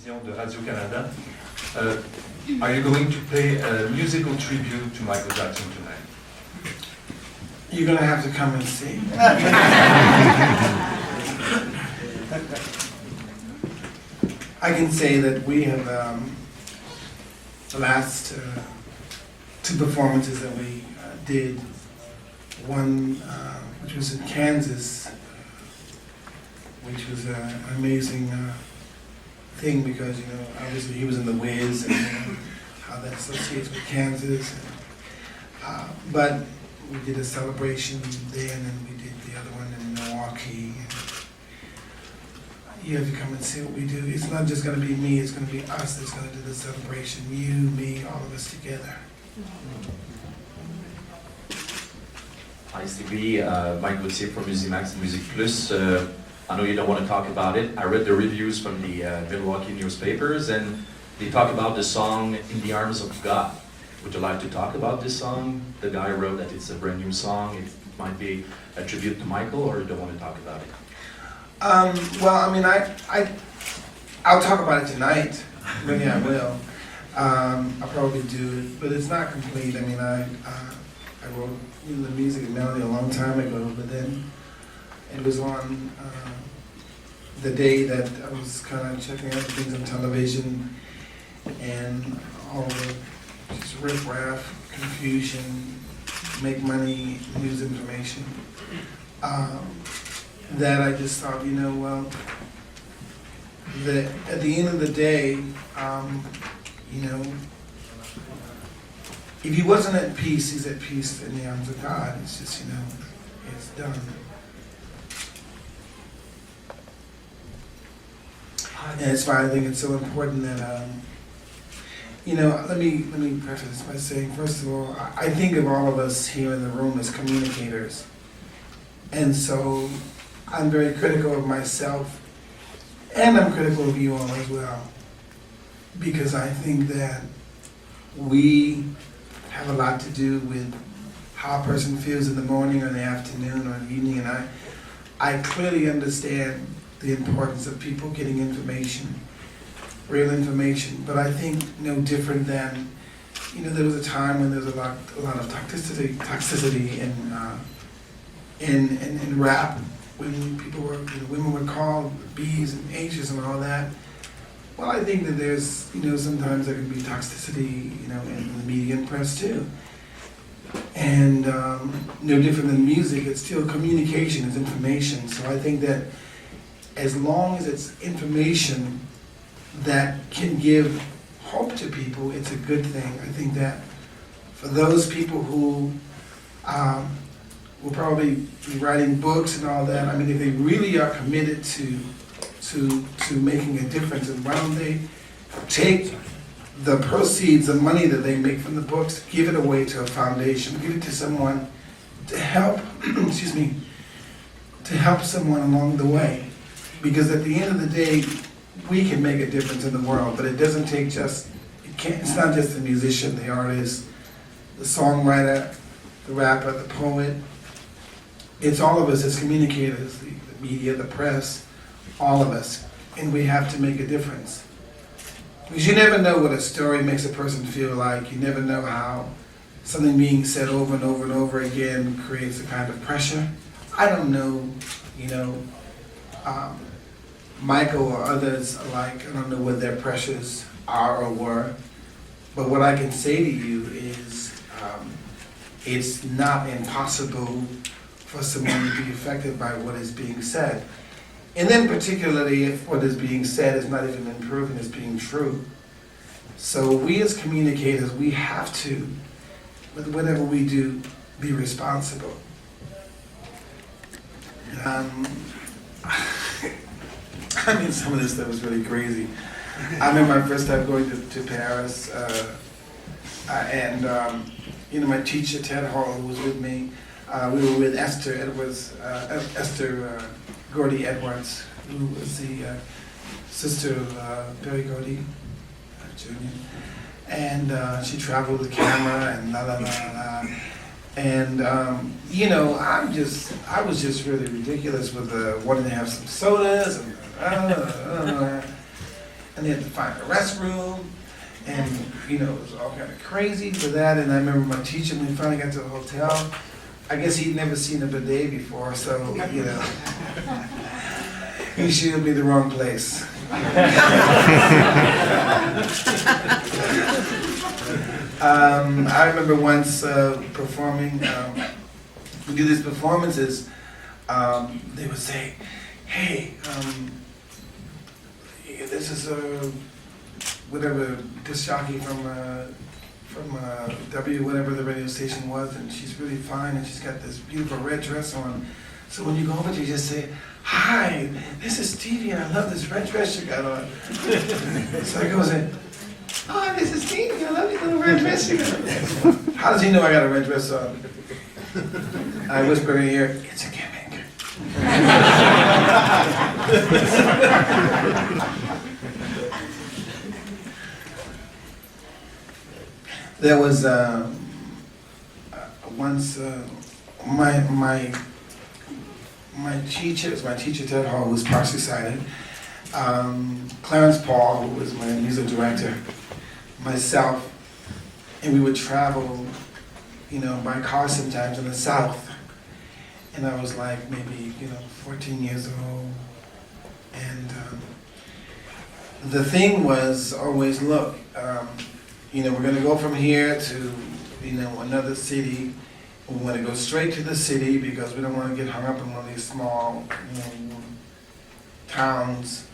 télévision de Radio-Canada. Are you going to pay a musical tribute to Michael Jackson tonight? You're going to have to come and see. I can say that we have the last two performances that we did, one which was in Kansas, which was an amazing thing because, you know, obviously he was in the Wiz and how that associates with Kansas. And, but we did a celebration there, and then we did the other one in Milwaukee. And you have to come and see what we do. It's not just going to be me, it's going to be us that's going to do the celebration. You, me, all of us together. Hi Stevie, Mike Gauthier from Musimax and Music Plus. I know you don't want to talk about it. I read the reviews from the Milwaukee newspapers and they talk about the song In the Arms of God. Would you like to talk about this song? The guy wrote that it's a brand new song. It might be a tribute to Michael, or you don't want to talk about it? Well, I mean, I'll talk about it tonight. Maybe I will. I'll probably do it, but it's not complete. I mean, I wrote the music and melody a long time ago, but then it was on the day that I was kind of checking out things on television and all the just riff-raff, confusion, make money, news information. That I just thought, you know, well, that at the end of the day, you know, if he wasn't at peace, he's at peace in the arms of God. It's just, you know, it's done. And that's why I think it's so important that, you know, let me preface this by saying, first of all, I think of all of us here in the room as communicators. And so I'm very critical of myself, and I'm critical of you all as well. Because I think that we have a lot to do with how a person feels in the morning or in the afternoon or in the evening. And I clearly understand the importance of people getting information, real information. But I think no different than, you know, there was a time when there was a lot of toxicity in rap, when people were, you know, women were called B's and H's and all that. Well, I think that there's, you know, sometimes there can be toxicity, you know, in the media and press too. And no different than music, it's still communication, it's information. So I think that as long as it's information that can give hope to people, it's a good thing. I think that for those people who will probably be writing books and all that, I mean, if they really are committed to making a difference, and why don't they take the proceeds, the money that they make from the books, give it away to a foundation, give it to someone to help, excuse me, to help someone along the way. Because at the end of the day, we can make a difference in the world, but it doesn't take just, it's not just the musician, the artist, the songwriter, the rapper, the poet. It's all of us as communicators, the media, the press, all of us, and we have to make a difference. Because you never know what a story makes a person feel like. You never know how something being said over and over and over again creates a kind of pressure. I don't know, you know, Michael or others alike, I don't know what their pressures are or were, but what I can say to you is it's not impossible for someone to be affected by what is being said. And then particularly if what is being said is not even proven as being true. So we as communicators, we have to, with whatever we do, be responsible. I mean, some of this stuff was really crazy. I remember my first time going to Paris, and you know, my teacher, Ted Hall, who was with me, we were with Esther Gordy Edwards, who was the sister of Barry Gordy Jr. And she traveled with the camera and la la la la. And you know, I was just really ridiculous with wanting to have some sodas and and they had to find a restroom, and you know, it was all kind of crazy for that. And I remember my teacher, when we finally got to the hotel, I guess he'd never seen a bidet before, so you know, he showed me the wrong place. I remember once performing, we do these performances, they would say, hey, this is whatever disc jockey from W, whatever the radio station was, and she's really fine, and she's got this beautiful red dress on. So when you go over to you just say, hi, this is Stevie, and I love this red dress you got on. So I goes in, oh, this is Stevie, I love your little red dress you got on. How does he know I got a red dress on? I whisper in her ear, it's a gimmick. There was once my teacher, Ted Hall, who was partially sighted, Clarence Paul, who was my music director, myself, and we would travel, you know, by car sometimes in the South. And I was like maybe, 14 years old. And the thing was always, look, we're going to go from here to, another city. We want to go straight to the city because we don't want to get hung up in one of these small, towns,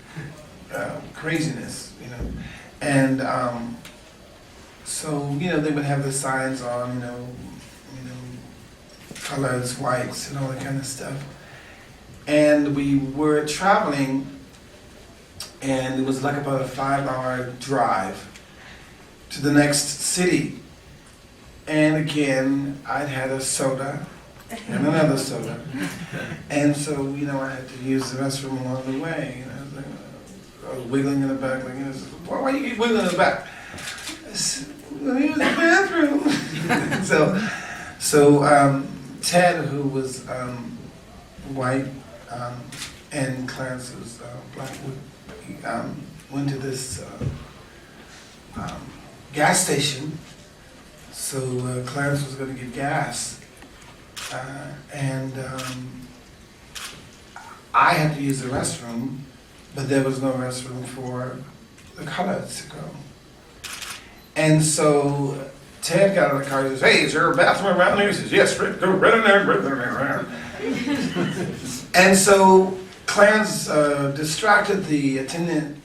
craziness, And so, they would have the signs on, colors, whites, and all that kind of stuff. And we were traveling, and it was like about a 5-hour drive to the next city. And again, I'd had a soda and another soda. And so, I had to use the restroom along the way. I was wiggling in the back, like, why do you keep wiggling in the back? I said, well, use the bathroom. So Ted, who was white, and Clarence was black, went to this gas station. So Clarence was going to get gas, and I had to use the restroom, but there was no restroom for the colors to go. And so Ted got out of the car and says, hey, is there a bathroom around here? He says, yes, go right in there, right in there. And so Clarence distracted the attendant